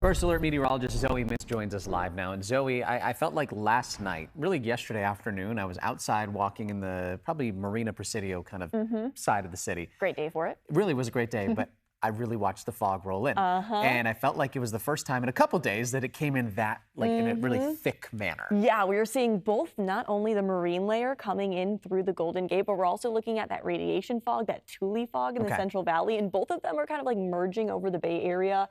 First Alert meteorologist Zoe Mintz joins us live now. And Zoe, I felt like last night, really yesterday afternoon, I was outside walking in the probably Marina Presidio kind of side of the city. Great day for it. It really was a great day, but I really watched the fog roll in. And I felt like it was the first time in a couple days that it came in that, like in a really thick manner. Yeah, we were seeing both not only the marine layer coming in through the Golden Gate, but we're also looking at that radiation fog, that Thule fog in the Central Valley. And both of them are kind of like merging over the Bay Area.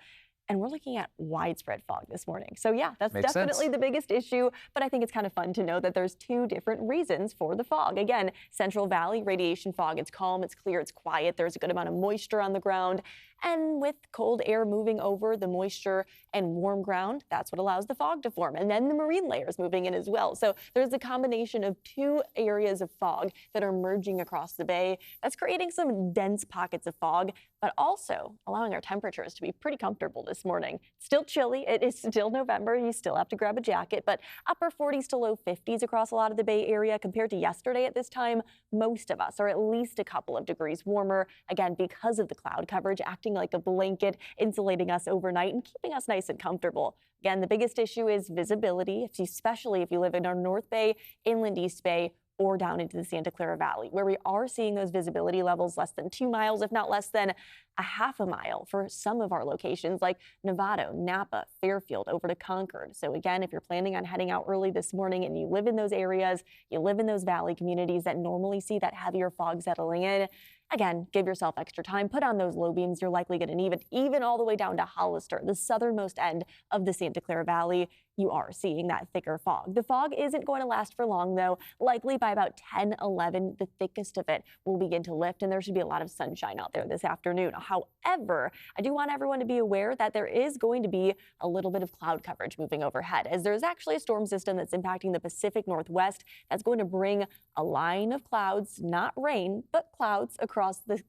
And we're looking at widespread fog this morning. So yeah, that's definitely the biggest issue, but I think it's kind of fun to know that there's two different reasons for the fog. Again, Central Valley radiation fog, it's calm, it's clear, it's quiet, there's a good amount of moisture on the ground. And with cold air moving over the moisture and warm ground, that's what allows the fog to form. And then the marine layers moving in as well. So there's a combination of two areas of fog that are merging across the bay. That's creating some dense pockets of fog, but also allowing our temperatures to be pretty comfortable this morning. Still chilly. It is still November. You still have to grab a jacket, but upper 40s to low 50s across a lot of the Bay Area compared to yesterday at this time. Most of us are at least a couple of degrees warmer, again, because of the cloud coverage acting like a blanket, insulating us overnight and keeping us nice and comfortable. Again, the biggest issue is visibility, especially if you live in our North Bay, Inland East Bay, or down into the Santa Clara Valley, where we are seeing those visibility levels less than 2 miles, if not less than a half a mile for some of our locations like Novato, Napa, Fairfield, over to Concord. So again, if you're planning on heading out early this morning and you live in those areas, you live in those valley communities that normally see that heavier fog settling in, again, give yourself extra time, put on those low beams. You're likely going to need it, even all the way down to Hollister, the southernmost end of the Santa Clara Valley. You are seeing that thicker fog. The fog isn't going to last for long, though. Likely by about 10, 11, the thickest of it will begin to lift, and there should be a lot of sunshine out there this afternoon. However, I do want everyone to be aware that there is going to be a little bit of cloud coverage moving overhead, as there's actually a storm system that's impacting the Pacific Northwest that's going to bring a line of clouds, not rain, but clouds across the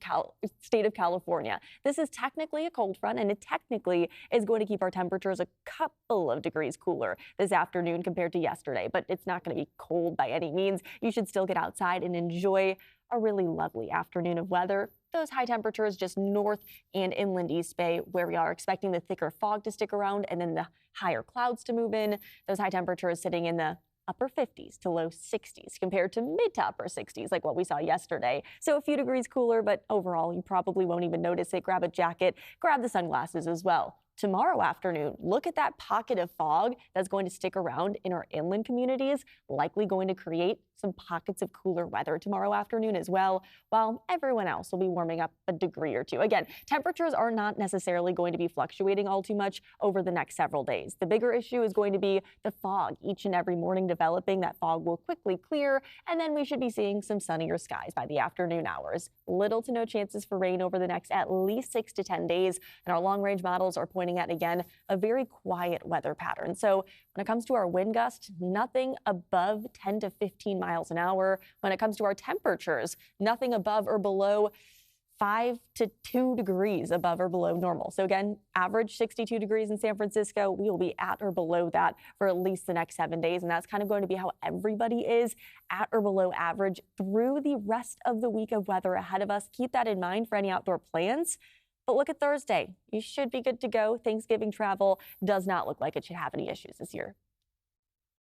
state of California. This is technically a cold front, and it technically is going to keep our temperatures a couple of degrees cooler this afternoon compared to yesterday, but it's not going to be cold by any means. You should still get outside and enjoy a really lovely afternoon of weather. Those high temperatures just north and inland East Bay, where we are expecting the thicker fog to stick around and then the higher clouds to move in. Those high temperatures sitting in the upper 50s to low 60s compared to mid to upper 60s like what we saw yesterday. So a few degrees cooler, but overall you probably won't even notice it. Grab a jacket, grab the sunglasses as well. Tomorrow afternoon, look at that pocket of fog that's going to stick around in our inland communities, likely going to create some pockets of cooler weather tomorrow afternoon as well, while everyone else will be warming up a degree or two. Again, temperatures are not necessarily going to be fluctuating all too much over the next several days. The bigger issue is going to be the fog each and every morning developing. That fog will quickly clear, and then we should be seeing some sunnier skies by the afternoon hours. Little to no chances for rain over the next at least 6 to 10 days, and our long-range models are pointing at, again, a very quiet weather pattern. So when it comes to our wind gust, nothing above 10 to 15 miles an hour. When it comes to our temperatures, nothing above or below 5 to 2 degrees above or below normal. So again, average 62 degrees in San Francisco. We will be at or below that for at least the next 7 days. And that's kind of going to be how everybody is at or below average through the rest of the week of weather ahead of us. Keep that in mind for any outdoor plans. But look at Thursday. You should be good to go. Thanksgiving travel does not look like it should have any issues this year.